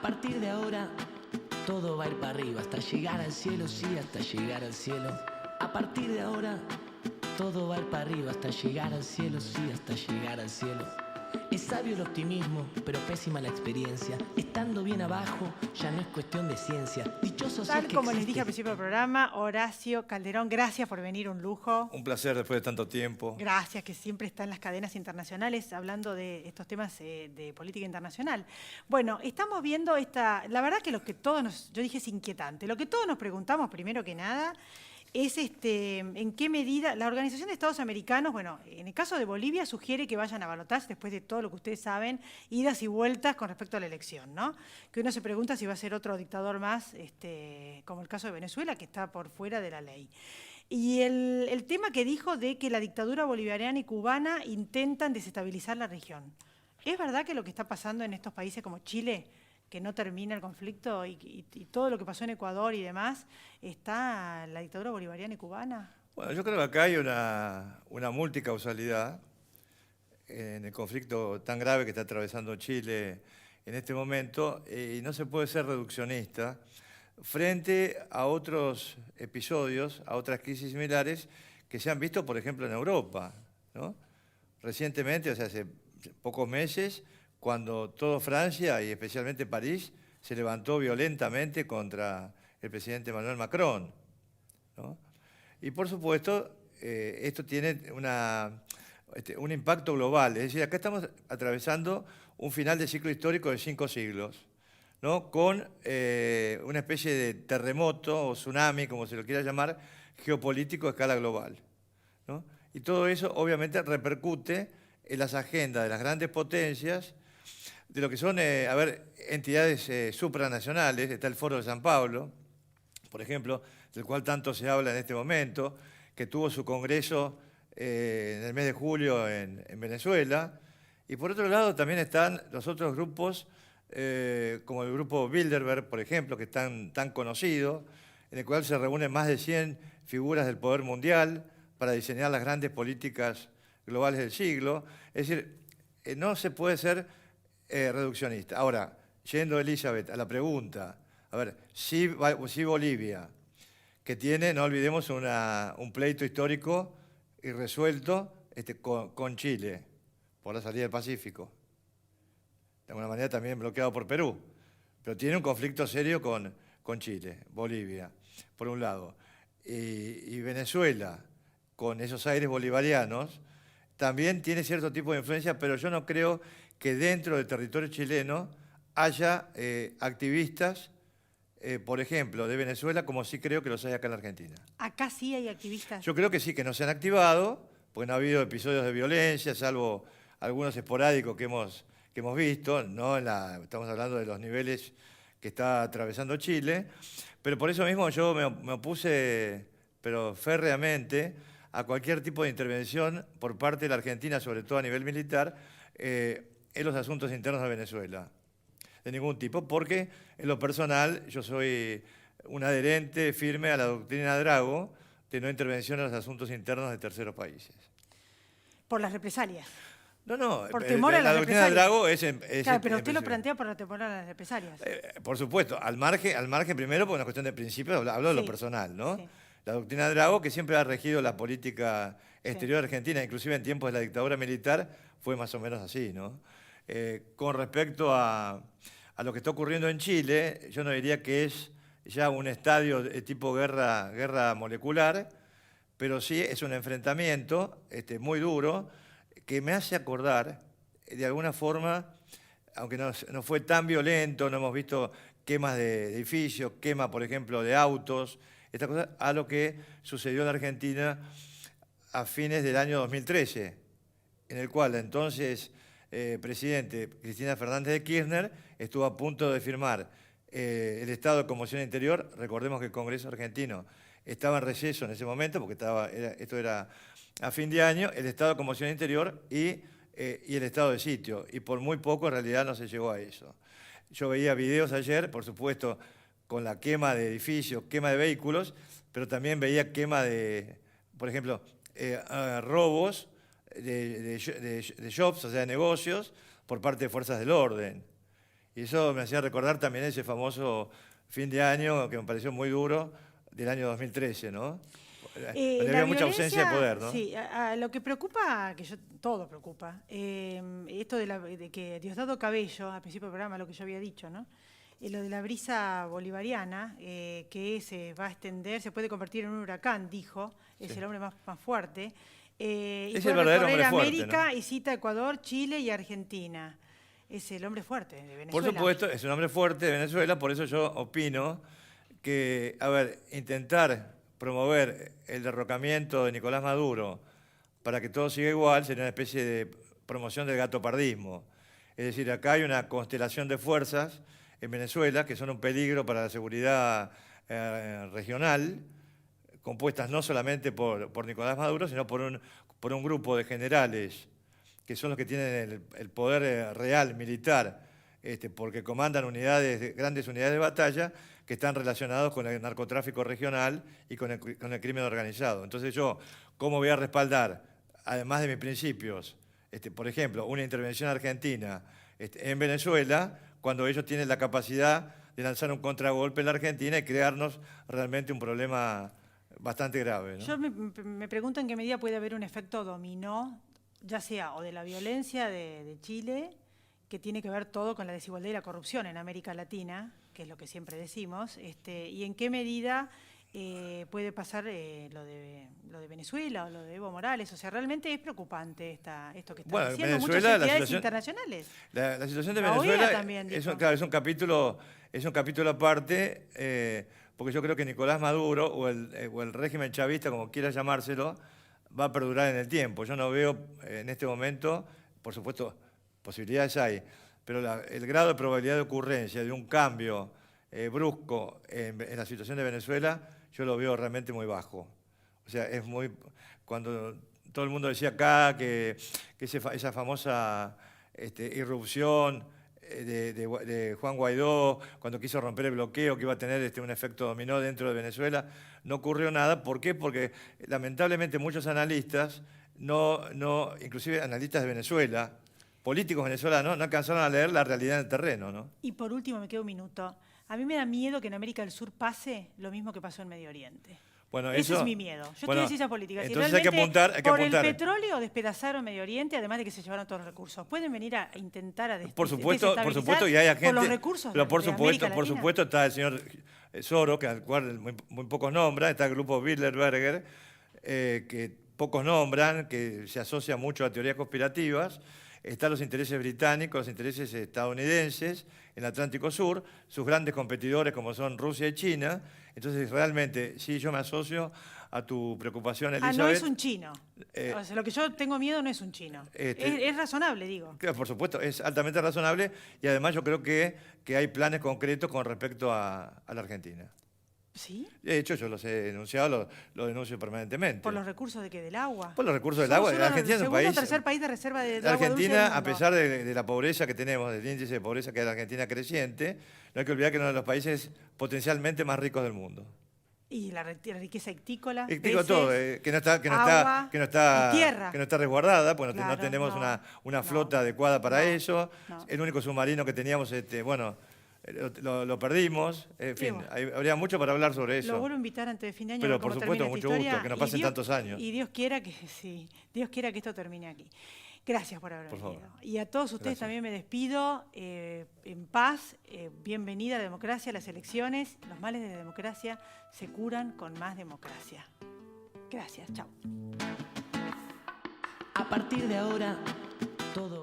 partir de ahora todo va a ir para arriba, hasta llegar al cielo, sí, hasta llegar al cielo. A partir de ahora todo va a ir para arriba, hasta llegar al cielo, sí, hasta llegar al cielo. Es sabio el optimismo, pero pésima la experiencia. Estando bien abajo, ya no es cuestión de ciencia. Dichosos Tal como les dije al principio del programa, Horacio Calderón, gracias por venir, un lujo. Un placer después de tanto tiempo. Gracias, que siempre está en las cadenas internacionales hablando de estos temas de política internacional. Bueno, estamos viendo la verdad que lo que todos yo dije es inquietante. Lo que todos nos preguntamos, primero que nada, es en qué medida la Organización de Estados Americanos, bueno, en el caso de Bolivia sugiere que vayan a balotaje después de todo lo que ustedes saben, idas y vueltas con respecto a la elección, ¿no? Que uno se pregunta si va a ser otro dictador más, como el caso de Venezuela, que está por fuera de la ley. Y el tema que dijo de que la dictadura bolivariana y cubana intentan desestabilizar la región. ¿Es verdad que lo que está pasando en estos países como Chile, que no termina el conflicto y todo lo que pasó en Ecuador y demás, está la dictadura bolivariana y cubana? Bueno, yo creo que acá hay una multicausalidad en el conflicto tan grave que está atravesando Chile en este momento, y no se puede ser reduccionista frente a otros episodios, a otras crisis similares que se han visto, por ejemplo, en Europa, ¿no? Recientemente, o sea, hace pocos meses, cuando toda Francia y especialmente París se levantó violentamente contra el presidente Emmanuel Macron, ¿no? Y por supuesto, esto tiene un impacto global. Es decir, acá estamos atravesando un final de ciclo histórico de 5 siglos, ¿no? Con una especie de terremoto o tsunami, como se lo quiera llamar, geopolítico a escala global, ¿no? Y todo eso obviamente repercute en las agendas de las grandes potencias, de lo que son, entidades supranacionales. Está el Foro de San Pablo, por ejemplo, del cual tanto se habla en este momento, que tuvo su congreso en el mes de julio en Venezuela. Y por otro lado también están los otros grupos, como el grupo Bilderberg, por ejemplo, que es tan conocido, en el cual se reúnen más de 100 figuras del poder mundial para diseñar las grandes políticas globales del siglo. Es decir, no se puede ser reduccionista. Ahora, yendo, Elizabeth, a la pregunta, a ver, si Bolivia, que tiene, no olvidemos, un pleito histórico irresuelto con Chile, por la salida del Pacífico, de alguna manera también bloqueado por Perú, pero tiene un conflicto serio con Chile, Bolivia, por un lado, y Venezuela, con esos aires bolivarianos, también tiene cierto tipo de influencia, pero yo no creo que dentro del territorio chileno haya activistas, por ejemplo, de Venezuela, como sí creo que los hay acá en la Argentina. ¿Acá sí hay activistas? Yo creo que sí, que no se han activado, porque no ha habido episodios de violencia, salvo algunos esporádicos que hemos visto, no estamos hablando de los niveles que está atravesando Chile, pero por eso mismo yo me opuse, pero férreamente, a cualquier tipo de intervención por parte de la Argentina, sobre todo a nivel militar, en los asuntos internos de Venezuela, de ningún tipo, porque en lo personal yo soy un adherente firme a la doctrina Drago de no intervención en los asuntos internos de terceros países. ¿Por las represalias? No, por temor a la las doctrina Drago represalias. es claro, pero usted lo plantea por temor a las represalias. Por supuesto, al margen primero por una cuestión de principios, hablo de lo personal, ¿no? Sí. La doctrina Drago, que siempre ha regido la política exterior argentina, inclusive en tiempos de la dictadura militar, fue más o menos así, ¿no? Con respecto a lo que está ocurriendo en Chile, yo no diría que es ya un estadio de tipo guerra molecular, pero sí es un enfrentamiento muy duro, que me hace acordar, de alguna forma, aunque no fue tan violento, no hemos visto quemas de edificios, quema, por ejemplo, de autos, esta cosa, a lo que sucedió en la Argentina a fines del año 2013, en el cual la entonces presidente Cristina Fernández de Kirchner estuvo a punto de firmar el estado de conmoción interior. Recordemos que el Congreso argentino estaba en receso en ese momento, porque esto era a fin de año, el estado de conmoción interior y el estado de sitio, y por muy poco en realidad no se llegó a eso. Yo veía videos ayer, por supuesto, con la quema de edificios, quema de vehículos, pero también veía quema de, por ejemplo, robos de shops, o sea, de negocios, por parte de fuerzas del orden. Y eso me hacía recordar también ese famoso fin de año que me pareció muy duro del año 2013, ¿no? Donde había mucha ausencia de poder, ¿no? Sí, a lo que preocupa, todo preocupa, esto de que Diosdado Cabello, al principio del programa, lo que yo había dicho, ¿no? Lo de la brisa bolivariana, que se va a extender, se puede convertir en un huracán, dijo, es el hombre más fuerte. Y Es puede el verdadero recorrer hombre fuerte, América, ¿no? y cita Ecuador, Chile y Argentina. Es el hombre fuerte de Venezuela. Por supuesto, es un hombre fuerte de Venezuela, por eso yo opino que, a ver, intentar promover el derrocamiento de Nicolás Maduro para que todo siga igual sería una especie de promoción del gatopardismo. Es decir, acá hay una constelación de fuerzas en Venezuela que son un peligro para la seguridad regional, compuestas no solamente por Nicolás Maduro, sino por un grupo de generales que son los que tienen el poder real, militar, porque comandan grandes unidades de batalla que están relacionados con el narcotráfico regional y con el crimen organizado. Entonces yo, ¿cómo voy a respaldar, además de mis principios, por ejemplo, una intervención argentina en Venezuela, cuando ellos tienen la capacidad de lanzar un contragolpe en la Argentina y crearnos realmente un problema bastante grave, ¿no? Yo me pregunto en qué medida puede haber un efecto dominó, ya sea o de la violencia de Chile, que tiene que ver todo con la desigualdad y la corrupción en América Latina, que es lo que siempre decimos, y en qué medida puede pasar lo de Venezuela o lo de Evo Morales. O sea, realmente es preocupante esto que están diciendo muchas entidades internacionales. La situación de La OEA Venezuela también dijo. claro, es un capítulo aparte, porque yo creo que Nicolás Maduro o el régimen chavista, como quiera llamárselo, va a perdurar en el tiempo. Yo no veo en este momento, por supuesto, posibilidades hay, pero el grado de probabilidad de ocurrencia de un cambio brusco en la situación de Venezuela, yo lo veo realmente muy bajo. O sea, cuando todo el mundo decía acá que esa famosa irrupción de Juan Guaidó, cuando quiso romper el bloqueo, que iba a tener un efecto dominó dentro de Venezuela, no ocurrió nada. ¿Por qué? Porque lamentablemente muchos analistas, inclusive analistas de Venezuela, políticos venezolanos, no alcanzaron a leer la realidad en el terreno, ¿no? Y por último, me queda un minuto. A mí me da miedo que en América del Sur pase lo mismo que pasó en Medio Oriente. Bueno, ese es mi miedo. Yo estudié ciencias políticas. Entonces y hay que apuntar. por el petróleo despedazaron Medio Oriente, además de que se llevaron todos los recursos. Pueden venir a intentar a por supuesto, y hay gente. Por los recursos pero por de América por Latina. supuesto está el señor Soros, al cual muy pocos nombran, está el grupo Bilderberger, que pocos nombran, que se asocia mucho a teorías conspirativas. Están los intereses británicos, los intereses estadounidenses en el Atlántico Sur, sus grandes competidores como son Rusia y China. Entonces, realmente, sí, yo me asocio a tu preocupación, Elizabeth. No es un chino. O sea, lo que yo tengo miedo no es un chino. Es razonable, digo. Claro, por supuesto, es altamente razonable y además yo creo que hay planes concretos con respecto a la Argentina. ¿Sí? De hecho, yo los he denunciado, lo denuncio permanentemente. ¿Por los recursos del agua? Por los recursos del agua. La Argentina es un país... segundo o tercer país de reserva de agua dulce Argentina, del mundo. a pesar de la pobreza que tenemos, del índice de pobreza que es la Argentina creciente, no hay que olvidar que es uno de los países potencialmente más ricos del mundo. Y la riqueza ictícola, peces, todo, que no está resguardada, porque no tenemos una flota adecuada para eso. No. El único submarino que teníamos, lo perdimos. En fin, habría mucho para hablar sobre eso. Lo vuelvo a invitar antes de fin de año. Pero por supuesto, con mucho gusto, que no pasen tantos años. Y Dios quiera que esto termine aquí. Gracias por haber venido. Y a todos ustedes también me despido en paz. Bienvenida a la democracia, a las elecciones. Los males de la democracia se curan con más democracia. Gracias, chao. A partir de ahora, todo va...